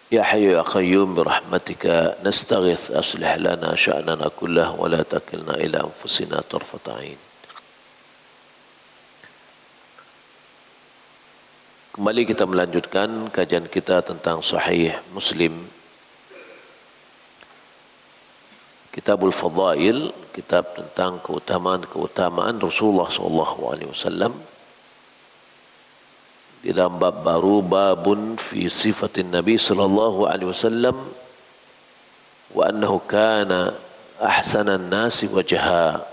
يا حي يا قيوم برحمتك نستغيث أصلح لنا شأننا كله ولا تكلنا إلى أنفسنا طرفة عين. Kembali kita melanjutkan kajian kita tentang Sahih Muslim, Kitabul Fadail, kitab tentang keutamaan Rasulullah SAW. Di dalam bab baru, babun fi sifatin Nabi sallallahu alaihi wasallam wa annahu kana ahsanan nasi wajha.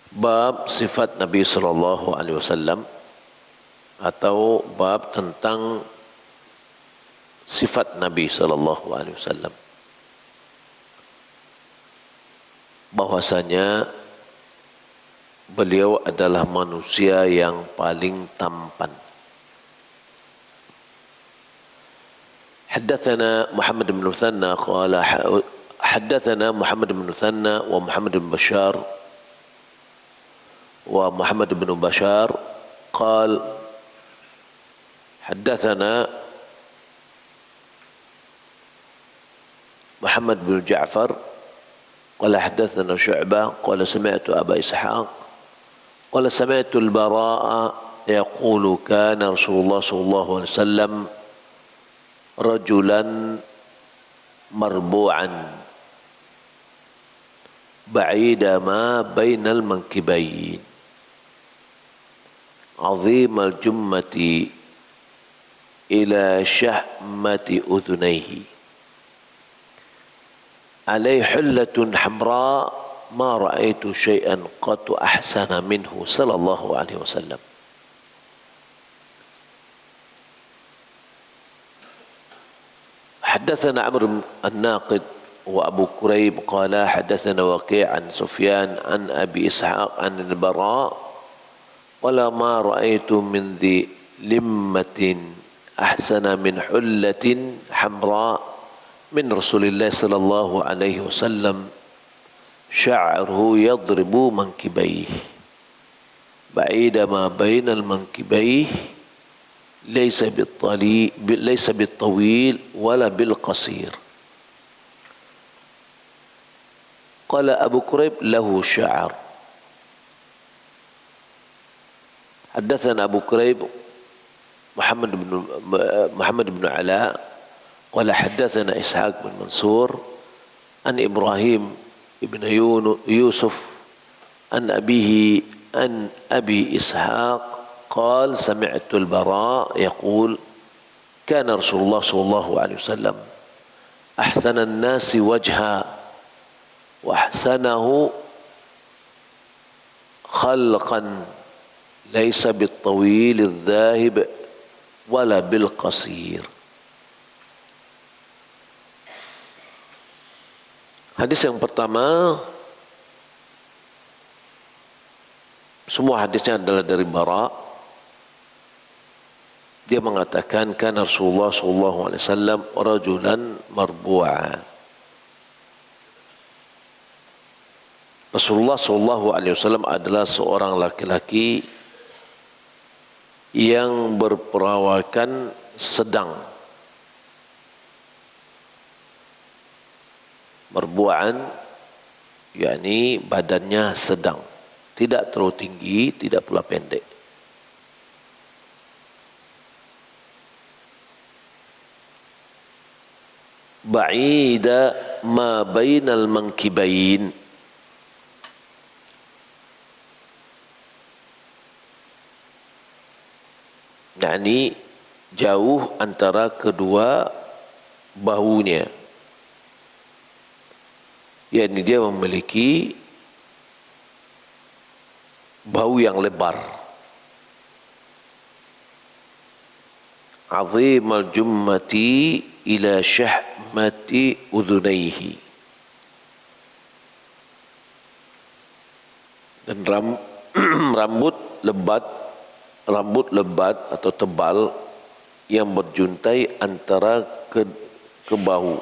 Bab sifat Nabi sallallahu alaihi wasallam atau bab tentang sifat Nabi sallallahu alaihi wasallam, bahwasanya beliau adalah manusia yang paling tampan. Haddatsana Muhammad bin Muthanna qala haddatsana Muhammad bin Muthanna wa Muhammad bin Bashar wa Muhammad bin Bashar qala haddatsana Muhammad bin Ja'far qala haddatsana Syu'bah qala sami'tu Aba Ishaq قال سمعت البراء يقول كان رسول الله صلى الله عليه وسلم رجلا مربوعا بعيد ما بين المنكبين عظيم الجمة إلى شحمة أذنيه عليه حلة حمراء ما رأيت شيئا قط أحسن منه صلى الله عليه وسلم. حدثنا عمرو الناقد وأبو كريب قال حدثنا وكيع عن سفيان عن أبي إسحاق عن البراء ولا ما رأيت من ذي لمة أحسن من حلة حمراء من رسول الله صلى الله عليه وسلم شعره يضرب منكبيه بعيد ما بين المنكبيه ليس بالطويل ولا بالقصير. قال أبو كريب له شعر. حدثنا أبو كريب محمد بن علاء قال حدثنا إسحاق بن منصور عن إبراهيم ابن يوسف عن أبيه عن أبي إسحاق قال سمعت البراء يقول كان رسول الله صلى الله عليه وسلم أحسن الناس وجها وأحسنه خلقا ليس بالطويل الذاهب ولا بالقصير. Hadis yang pertama, semua hadisnya adalah dari Bara. Dia mengatakan kana Rasulullah sallallahu alaihi wasallam rajulan marbu'a. Rasulullah sallallahu alaihi wasallam adalah seorang laki-laki yang berperawakan sedang. Marbu'an yakni badannya sedang, tidak terlalu tinggi, tidak pula pendek. Ba'ida ma bainal mankibain, yakni jauh antara kedua bahunya. yakni dia memiliki bahu yang lebar. Azimal jummati ila syahmati udhunaihi. Dan rambut lebat atau tebal yang berjuntai antara ke bahu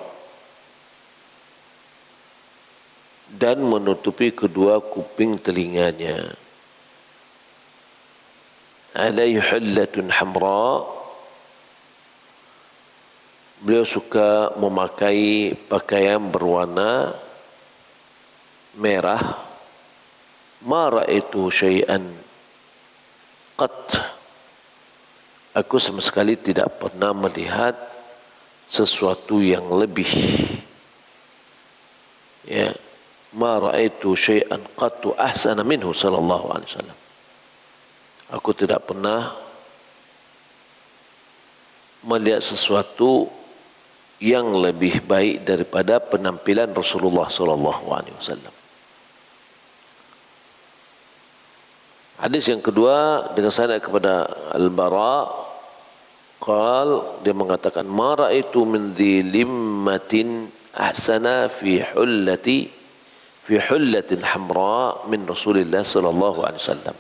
dan menutupi kedua kuping telinganya. Alaihi hullatun hamra, beliau suka memakai pakaian berwarna merah. Ma ra'aitu syai'an qat, aku sama sekali tidak pernah melihat sesuatu yang lebih, ya, ma ra'aitu syai'an qattu ahsana minhu sallallahu alaihi wasallam. Aku tidak pernah melihat sesuatu yang lebih baik daripada penampilan Rasulullah sallallahu alaihi wasallam. Hadis yang kedua dengan sanad kepada Al-Bara, qal, dia mengatakan ma ra'aitu min dhi limmatin ahsana fi hullatin hamra min Rasulillah sallallahu alaihi wasallam.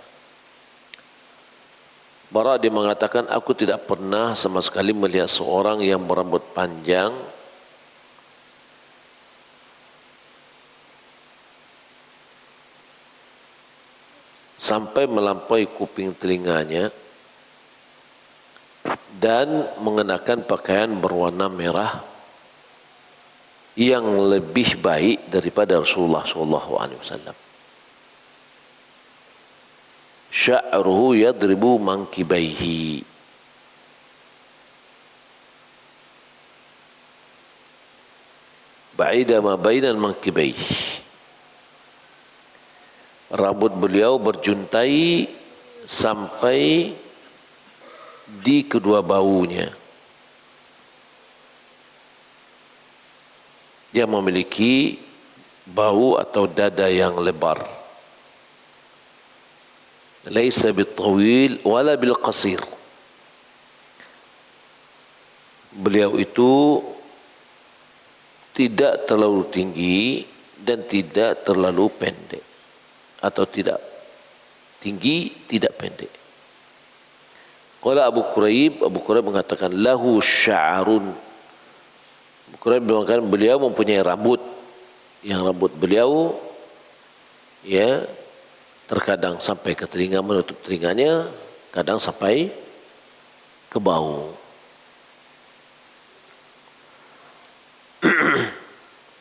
Bara dia mengatakan aku tidak pernah sama sekali melihat seorang yang berambut panjang sampai melampaui kuping telinganya dan mengenakan pakaian berwarna merah yang lebih baik daripada Rasulullah sallallahu alaihi wasallam. Sya'ruhu yadribu mankibaihi, ba'ida ma bainan mankibaihi. Rambut beliau berjuntai sampai di kedua bahunya. Dia memiliki bahu atau dada yang lebar. Laisa bitawil wala bil qasir. Beliau itu tidak terlalu tinggi dan tidak terlalu pendek, atau tidak tinggi, tidak pendek. Qala Abu Quraib mengatakan lahu sya'arun. Abu Quraib mengatakan beliau mempunyai rambut, yang rambut beliau, ya, terkadang sampai ke telinga, menutup telinganya, kadang sampai ke bahu.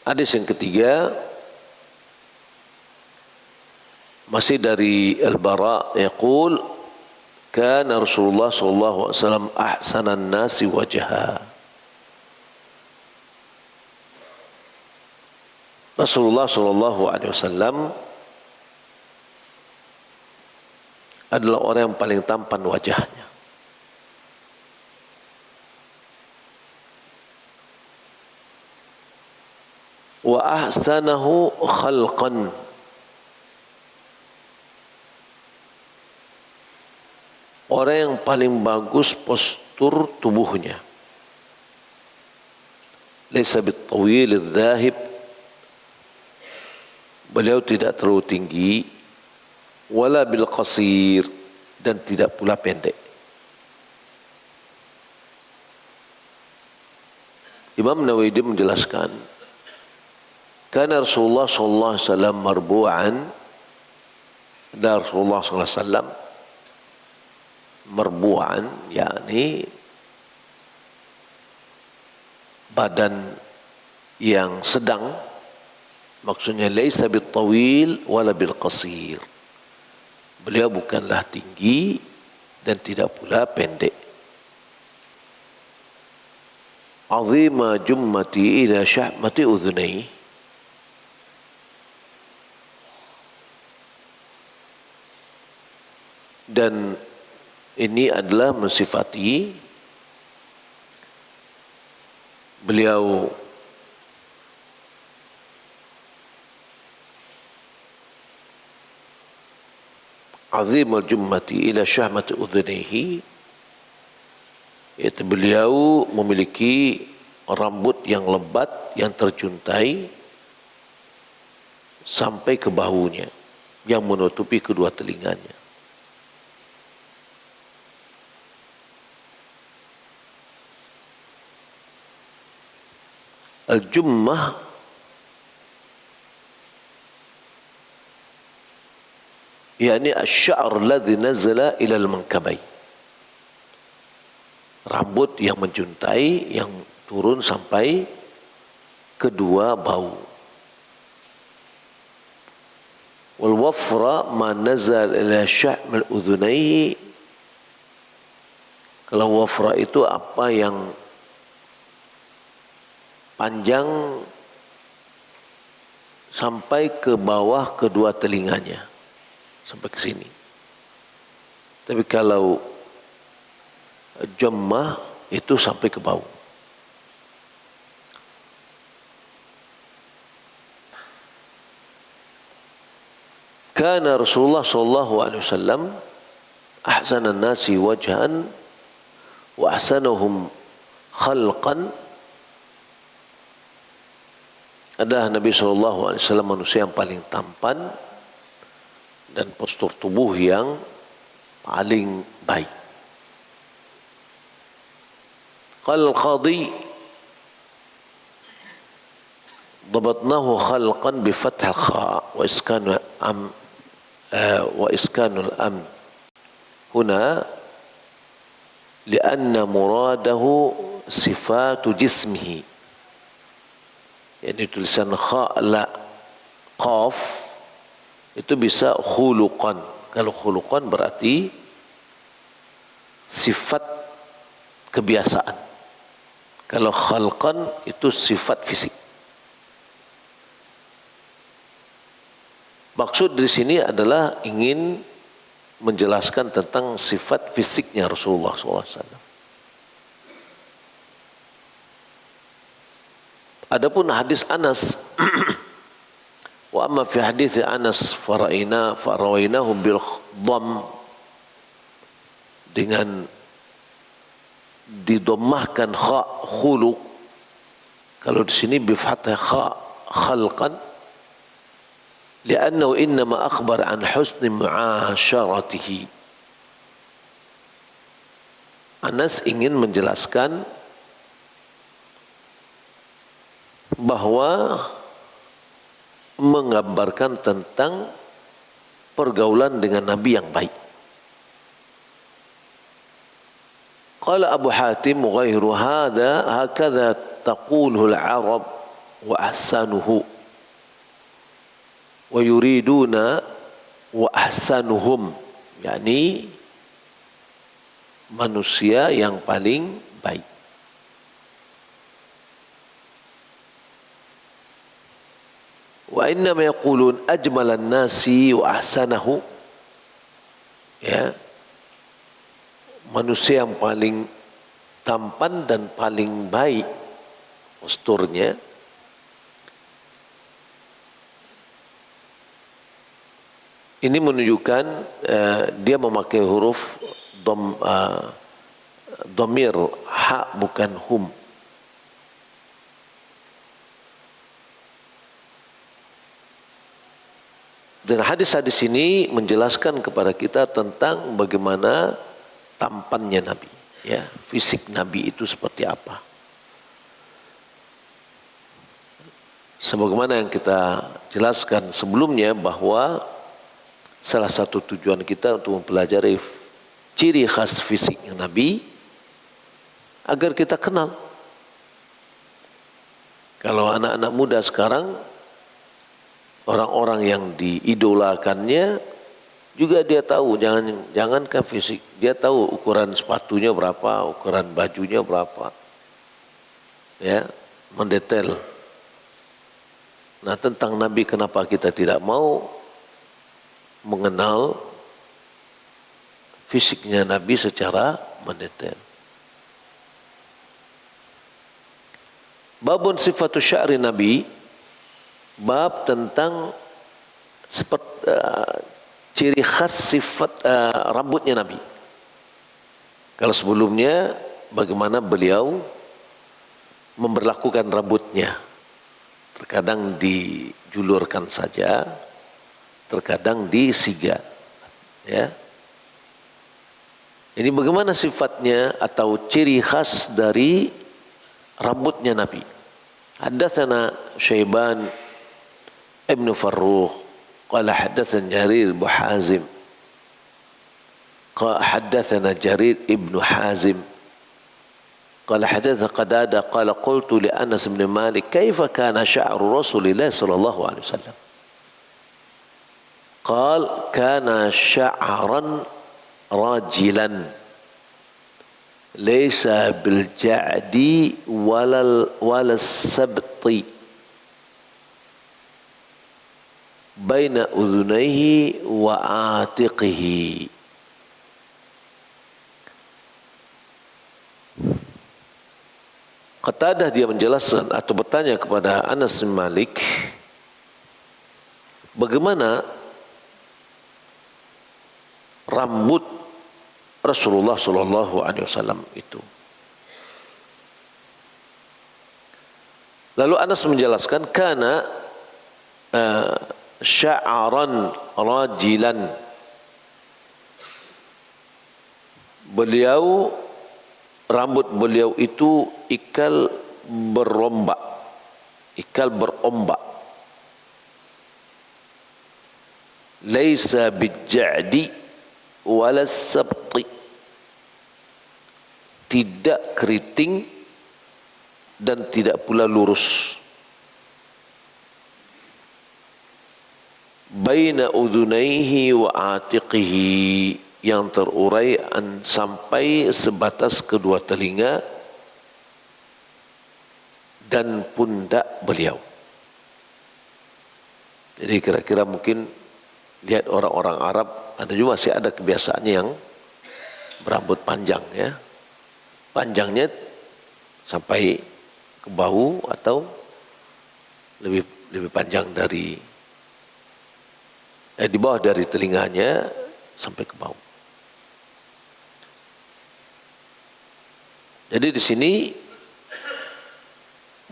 Hadis yang ketiga masih dari Al-Bara, yaqul kana Rasulullah sallallahu alaihi wasallam ahsanan nasi wajha. Rasulullah sallallahu alaihi wasallam adalah orang yang paling tampan wajahnya. Wa ahsanahu khalqan, orang yang paling bagus postur tubuhnya. Laisa bitawil al-dhahib, beliau tidak terlalu tinggi, wala bil qasir, dan tidak pula pendek. Imam Nawawi menjelaskan, kana Rasulullah sallallahu alaihi wasallam marbu'an, dan Rasulullah sallallahu alaihi wasallam marbu'an, yakni badan yang sedang, maksudnya laisa bil tawil wala bil qasir. Beliau bukanlah tinggi dan tidak pula pendek. Azima jummati ila syahmati udhunai, dan ini adalah mensifati beliau azimul jummati ila syahmati udhunihi, yaitu beliau memiliki rambut yang lebat yang terjuntai sampai ke bahunya yang menutupi kedua telinganya. Al-jummah yakni asy-sya'r alladhi nazala ila al-mankabay, rambut yang menjuntai, yang turun sampai kedua bau. Wal wafra ma nazal ila sya'm al-udhunayhi. Kalau wafra itu apa yang panjang sampai ke bawah kedua telinganya, sampai ke sini. Tapi kalau jammah itu sampai ke bau. Kana Rasulullah sallallahu alaihi wasallam ahsanan nasi wajhan wa ahsanuhum khalqan. Adalah Nabi sallallahu alaihi wasallam manusia yang paling tampan dan postur tubuh yang paling baik. Qal qadi ضبطناه خلقا بفتح الخاء وإسكان الأم هنا لأن مراده صفات جسمه. Yani tulisan kha la qaf itu bisa khuluqan. Kalau khuluqan berarti sifat kebiasaan. Kalau khalqan itu sifat fisik. Maksud di sini adalah ingin menjelaskan tentang sifat fisiknya Rasulullah SAW. Adapun hadis Anas, wa amma fi hadis Anas farawainahu bil dhamm, dengan didommahkan kha khuluq. Kalau di sini bi fathah kha khalqan, li'annahu innama akhbar an husni mu'asyaratihi. Anas ingin menjelaskan bahwa menggambarkan tentang pergaulan dengan Nabi yang baik. Qala Abu Hatim ghairu hadha hakadha taquluhu al-Arab wa ahsanuhu wa yuriduna wa ahsanuhum, yakni manusia yang paling baik. Wa innama yaqulun ajmalan nasi wa ahsanahu, ya, manusia yang paling tampan dan paling baik posturnya. Ini menunjukkan dia memakai huruf domir ha, bukan hum. Dan hadis-hadis ini menjelaskan kepada kita tentang bagaimana tampannya Nabi, ya, fisik Nabi itu seperti apa. Sebagaimana yang kita jelaskan sebelumnya bahwa salah satu tujuan kita untuk mempelajari ciri khas fisiknya Nabi agar kita kenal. Kalau anak-anak muda sekarang, orang-orang yang diidolakannya juga dia tahu, jangankan fisik, dia tahu ukuran sepatunya berapa, ukuran bajunya berapa, ya, mendetail. Nah, tentang Nabi kenapa kita tidak mau mengenal fisiknya Nabi secara mendetail. Babun sifatus sya'ri Nabi, bab tentang ciri khas sifat rambutnya Nabi. Kalau sebelumnya bagaimana beliau memperlakukan rambutnya, terkadang dijulurkan saja, terkadang disiga, ya. Ini bagaimana sifatnya atau ciri khas dari rambutnya Nabi. Haddatsana Syaiban ibn Farrukh qala haddatsana Jarir bin Hazim qala haddatsana Jarir ibn Hazim قال حدثنا قتادة قال قلت لأنس بن مالك كيف كان شعر رسول الله صلى الله عليه وسلم قال كان شعرا راجلا ليس بالجعد ولا السبط بين أذنيه وعاتقه. Qatadah dia menjelaskan atau bertanya kepada Anas bin Malik, bagaimana rambut Rasulullah sallallahu alaihi wasallam itu. Lalu Anas menjelaskan kana sya'aran rajilan. Rambut beliau itu ikal berombak. Laisa bij'adi wala sabti. Tidak keriting dan tidak pula lurus. Baina udhunaihi wa atiqihi, yang terurai sampai sebatas kedua telinga dan pundak beliau. Jadi kira-kira mungkin lihat orang-orang Arab, ada juga masih ada kebiasaannya yang berambut panjang, ya. Panjangnya sampai ke bahu atau lebih panjang dari di bawah dari telinganya sampai ke bahu. Jadi di sini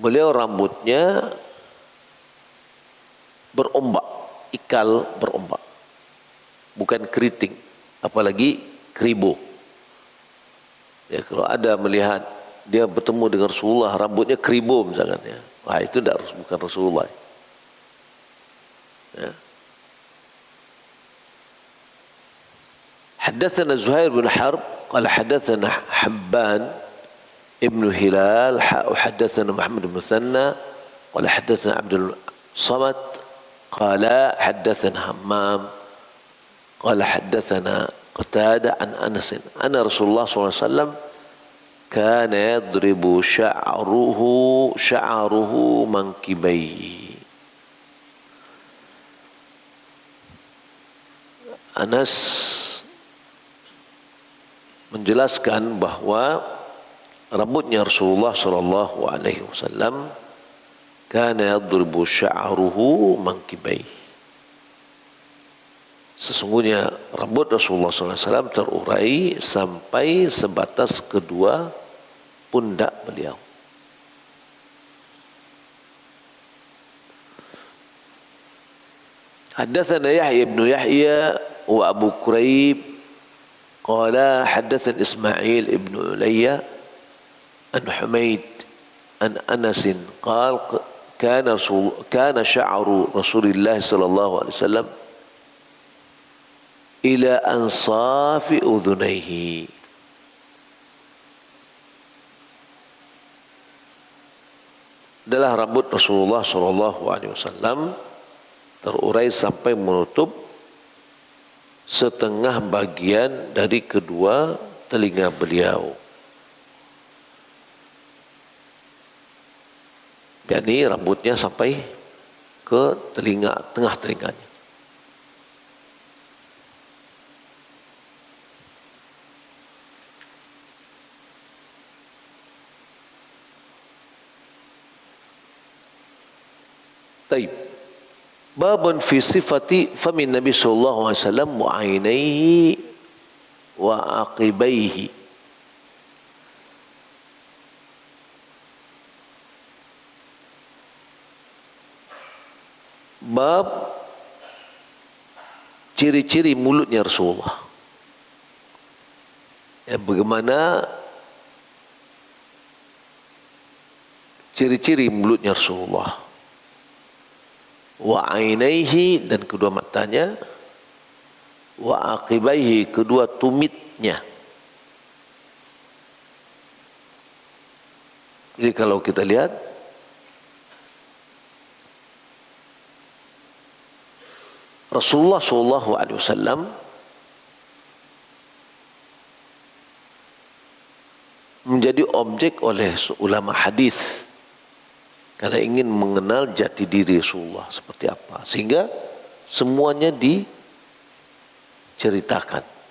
beliau rambutnya berombak, ikal berombak, bukan keriting, apalagi keribu. Ya, kalau ada melihat dia bertemu dengan Rasulullah rambutnya keribu misalkan, ya, wah itu bukan Rasulullah. Ya. حدثنا زهير بن حرب قال حدثنا حبان ابن هلال حدثنا محمد بن مثنى قال حدثنا عبد الصمد قال حدثنا همام قال حدثنا قتادة عن أنس أن رسول الله صلى الله عليه وسلم كان يضرب شعره منكبيه. Anas menjelaskan bahwa rambutnya Rasulullah sallallahu alaihi wasallam kana yadribu sya'ruhu mankibai. Sesungguhnya rambut Rasulullah sallallahu alaihi wasallam terurai sampai sebatas kedua pundak beliau. Haddatsana Yahya ibn Yahya wa Abu Quraib قال حدثنا إسماعيل ابن عليا عن حميد عن أنس قال كان شعر رسول الله صلى الله عليه وسلم إلى أنصاف أذنيه. Adalah rambut Rasulullah sallallahu alaihi wasallam terurai sampai menutup setengah bagian dari kedua telinga beliau. yakni rambutnya sampai ke telinga, tengah telinganya. Taib. Babun fi sifati famin Nabi sallallahu alaihi wasallam wa ainaihi wa aqibaihi. Bab ciri-ciri mulutnya Rasulullah. Ya, bagaimana ciri-ciri mulutnya Rasulullah. Wa ainaihi, dan kedua matanya, wa aqibaihi, kedua tumitnya. Jadi kalau kita lihat Rasulullah SAW menjadi objek oleh ulama hadis karena ingin mengenal jati diri Rasulullah seperti apa, sehingga semuanya diceritakan.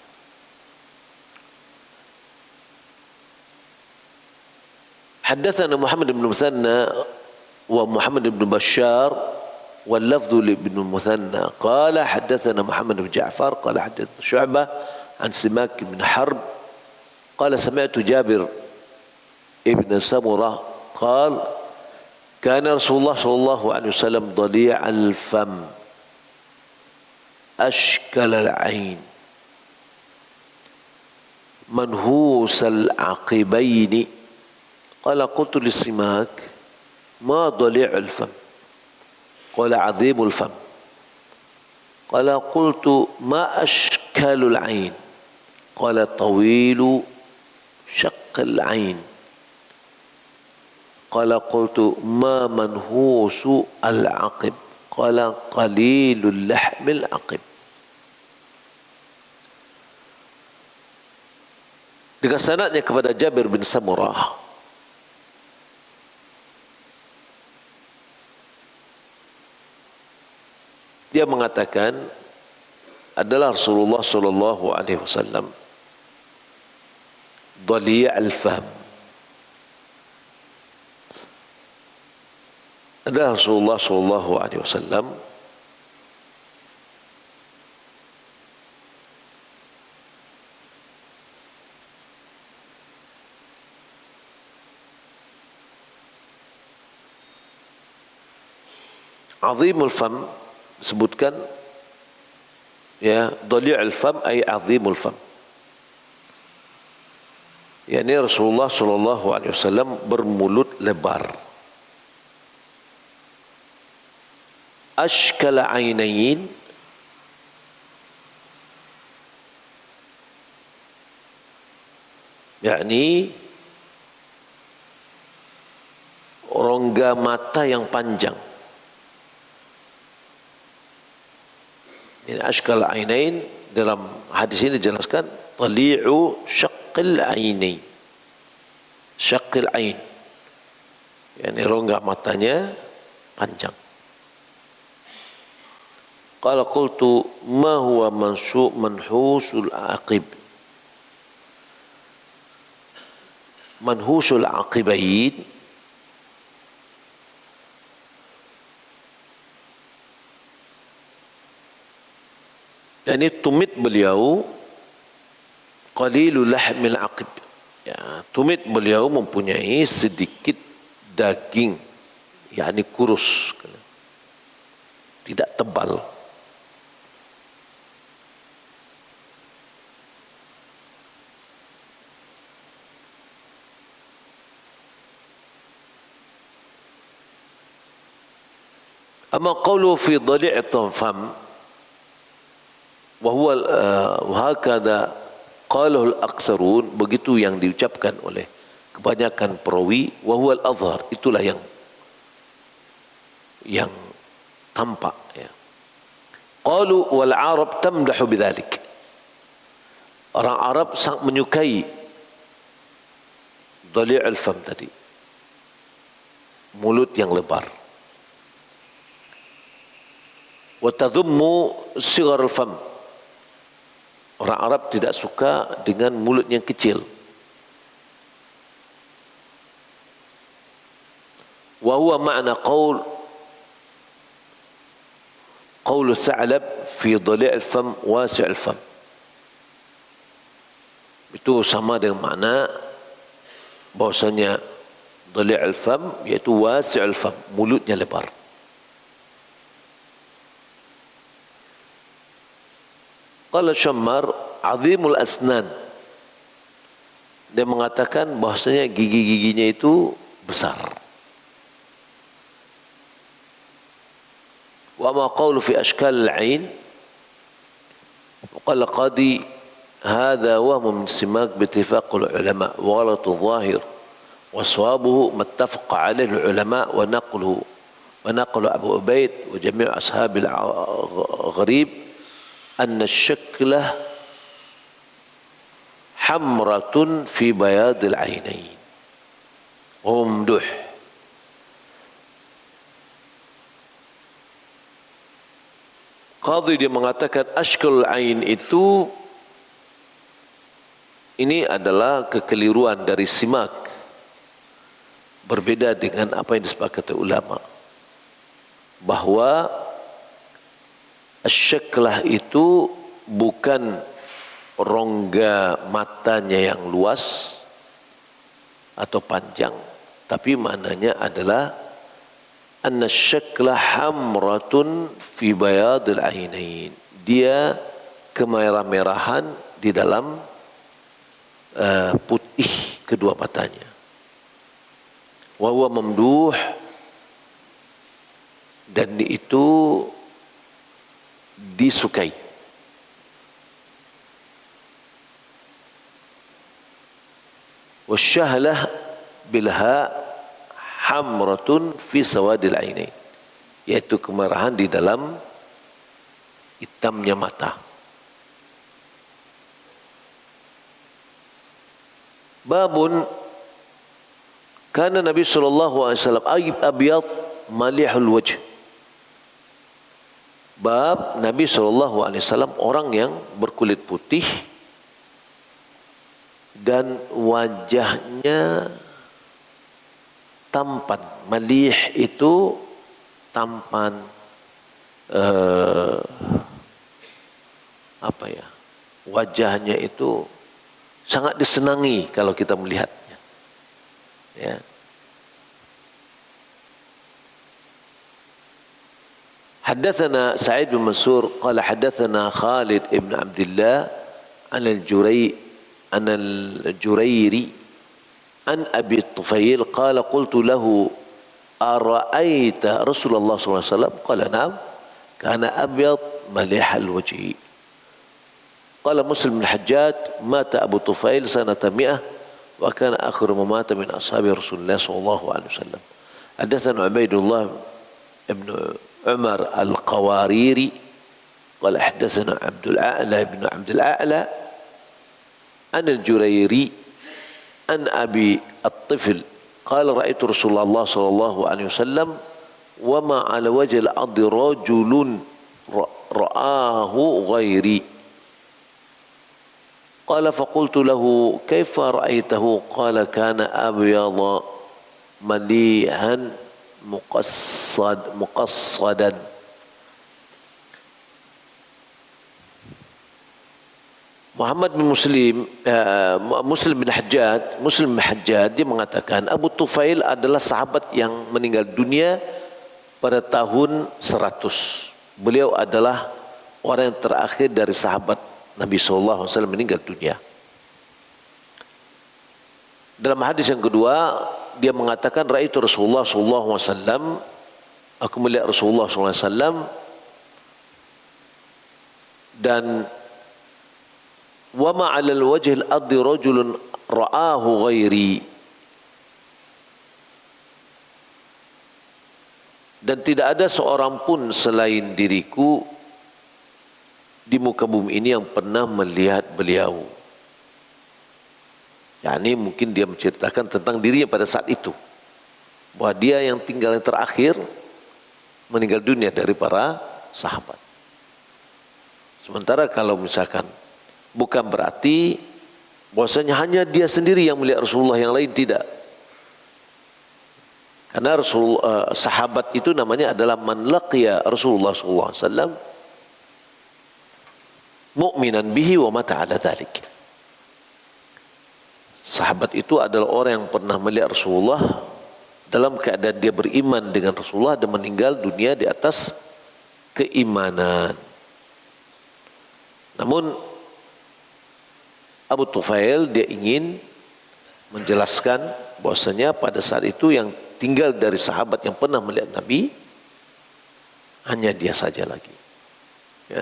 Haddatsana Muhammad bin Muthanna wa Muhammad bin Bashar wal lafdhu li ibn Muthanna qala haddatsana Muhammad bin Ja'far qala haddatsana Syu'bah an Simak bin Harb qala sami'tu Jabir ibn Samurah qala kana Rasulullah sallallahu alaihi wasallam dhali'al fam ashkal al-'ain manhusal 'aqibaini قال قلت للسماك ما ضليع الفم قال عظيم الفم قال قلت ما أشكال العين قال طويل شق العين قال قلت ما منهوس العقب قال قليل اللحم العقب. Dengan sanadnya kepada Jabir bin Samurah, dia mengatakan adalah Rasulullah sallallahu alaihi wasallam dhali' al-fahm, adalah Rasulullah sallallahu alaihi wasallam azimul fam, disebutkan ya dhali' al-fam ay azimul fam, yakni Rasulullah sallallahu alaihi wasallam bermulut lebar. Ashkal ainain, yakni rongga mata yang panjang. Ini ashkal ainain dalam hadis ini dijelaskan tali'u syaqqil ainain, syaqqil ain, yakni rongga matanya panjang. Qala qultu ma huwa manhusul aqib. Manhusul aqibain yakni tumit beliau qalilul lahmil aqib, ya, tumit beliau mempunyai sedikit daging, yakni kurus, tidak tebal. Amma qawlu fi dhali' fam wa huwa hakadha qalahu al-aktsarun, begitu yang diucapkan oleh kebanyakan perawi, wa huwa al-azhar, itulah yang tampak, ya. Qalu wal arab tamdahu bidzalik, orang Arab sangat menyukai dhali' al-fam tadi, mulut yang lebar. Wa tadhummu sighar al-fam, orang Arab tidak suka dengan mulut yang kecil. Wa huwa ma'na qaul Tha'lab fi dhali' al-fam wasi' al-fam, itu sama dengan makna bahwasanya dhali' al-fam yaitu wasi' al-fam, mulutnya lebar. Qala Syammar azimul asnan, dia mengatakan bahwasanya gigi-giginya itu besar. Wa ma qawlu fi ashkal al-ain qala qadi hadha wa min simak bi ittifaq al-ulama wa ghalat al-zahir وصوابه ما اتفق عليه العلماء ونقل أبو عبيد وجميع أصحاب الغريب أن الشكل حمرة في بياض العينين وهو ممدوح. Qadhi dia mengatakan ashkalul ain itu ini adalah kekeliruan dari simak, berbeda dengan apa yang disepakati ulama bahwa asyaklah itu bukan rongga matanya yang luas atau panjang, tapi maknanya adalah anna syakla hamratun fi bayadil ainain, dia kemerah-merahan di dalam putih kedua matanya. Wa huwa mamduh, dan itu disukai. Wasyahlah bilha hamratun fi sawadil ainain, yaitu kemerahan di dalam hitamnya mata. Babun kana Nabi sallallahu alaihi wasallam abyad malihul wajh. Bab Nabi sallallahu alaihi wasallam orang yang berkulit putih dan wajahnya tampan. Malih itu tampan, wajahnya itu sangat disenangi kalau kita melihatnya. Ya. Haddatsana Sa'id bin Mansur qala haddatsana Khalid ibn Abdullah an al-Jurayri an Abi Tufail qala qultu lahu ara'aita Rasulullah sallallahu alaihi wasallam qala na'am kana abyad malih al-wajhi. Qala Muslim bin Hajjaj mata Abu Tufail sanata 100 wa kana akhiru ma mata min ashabi Rasulullah sallallahu alaihi wasallam. Haddatsana Ubaidullah ibn Umar al-Qawariri qala haddatsana Abdul A'la ibn Abdul A'la an al-Jurayri an Abi at-Tifl qala ra'aitu Rasulullah sallallahu alaihi wasallam wa ma 'ala wajhi al-'adli rajulun ra'ahu ghairi. Qala faqultu lahu kaifa ra'aitahu qala kana abyadha malihan muqassadan. Muhammad bin Muslim bin Hajjaj dia mengatakan Abu Tufail adalah sahabat yang meninggal dunia pada tahun 100. Beliau adalah orang yang terakhir dari sahabat Nabi sallallahu alaihi wasallam meninggal dunia. Dalam hadis yang kedua dia mengatakan ra'aitu Rasulullah sallallahu alaihi wasallam, aku melihat Rasulullah sallallahu alaihi wasallam, dan wa ma 'ala al-wajhi al-ardi rajulun ra'ahu ghairi, dan tidak ada seorang pun selain diriku di muka bumi ini yang pernah melihat beliau. Yani mungkin dia menceritakan tentang dirinya pada saat itu, bahwa dia yang tinggal yang terakhir meninggal dunia dari para sahabat. Sementara kalau misalkan bukan berarti bahwasanya hanya dia sendiri yang melihat Rasulullah, yang lain tidak. Karena sahabat itu namanya adalah man laqiya Rasulullah sallallahu alaihi wasallam mu'minan bihi wa mata ala dhalik. Sahabat itu adalah orang yang pernah melihat Rasulullah dalam keadaan dia beriman dengan Rasulullah dan meninggal dunia di atas keimanan. Namun Abu Tufail dia ingin menjelaskan bahwasanya pada saat itu yang tinggal dari sahabat yang pernah melihat Nabi hanya dia saja lagi. Ya.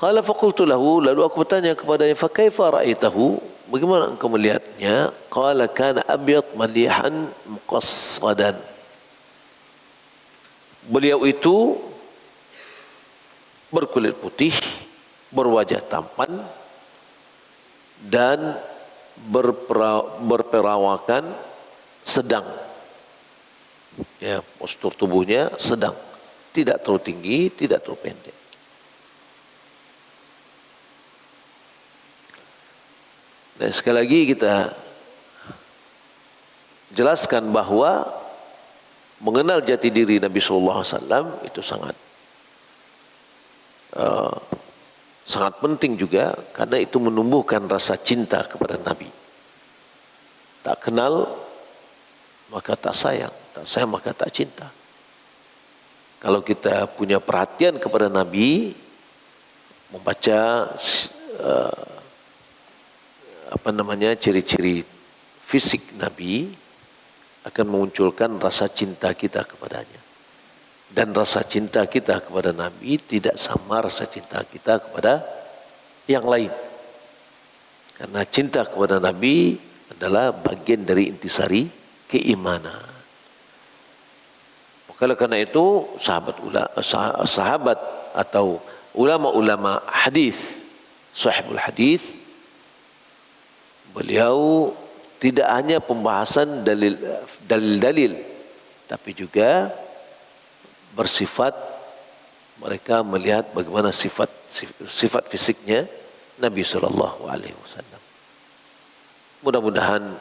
Qala faqultu lahu, lalu aku bertanya kepadanya, fa kaifa ra'aitahu? Bagaimana engkau melihatnya? Qala kana abyad malihan muqassadan. Beliau itu berkulit putih, berwajah tampan dan berperawakan sedang. Ya, postur tubuhnya sedang, tidak terlalu tinggi, tidak terlalu pendek. Dan sekali lagi kita jelaskan bahwa mengenal jati diri Nabi Sallallahu Alaihi Wasallam itu sangat penting juga, karena itu menumbuhkan rasa cinta kepada Nabi. Tak kenal maka tak sayang, tak sayang maka tak cinta. Kalau kita punya perhatian kepada Nabi, membaca ciri-ciri fisik Nabi, akan memunculkan rasa cinta kita kepadanya. Dan rasa cinta kita kepada Nabi tidak sama rasa cinta kita kepada yang lain. Karena cinta kepada Nabi adalah bagian dari intisari keimanan. Oleh karena itu sahabat atau ulama-ulama hadis, sahibul hadis, beliau tidak hanya pembahasan dalil-dalil, tapi juga bersifat, mereka melihat bagaimana sifat fisiknya Nabi Sallallahu Alaihi Wasallam. Mudah-mudahan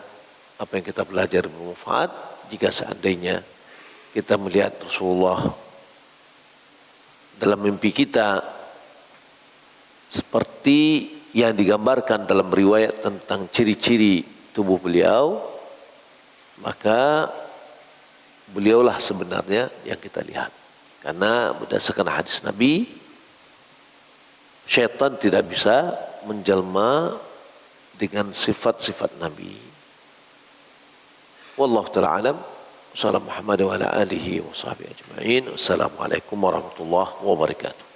apa yang kita belajar bermanfaat. Jika seandainya kita melihat Rasulullah dalam mimpi kita seperti yang digambarkan dalam riwayat tentang ciri-ciri tubuh beliau, maka beliaulah sebenarnya yang kita lihat. Karena berdasarkan hadis Nabi, syaitan tidak bisa menjelma dengan sifat-sifat Nabi. Wallahu ta'ala alam. Wassalamualaikum warahmatullahi wabarakatuh.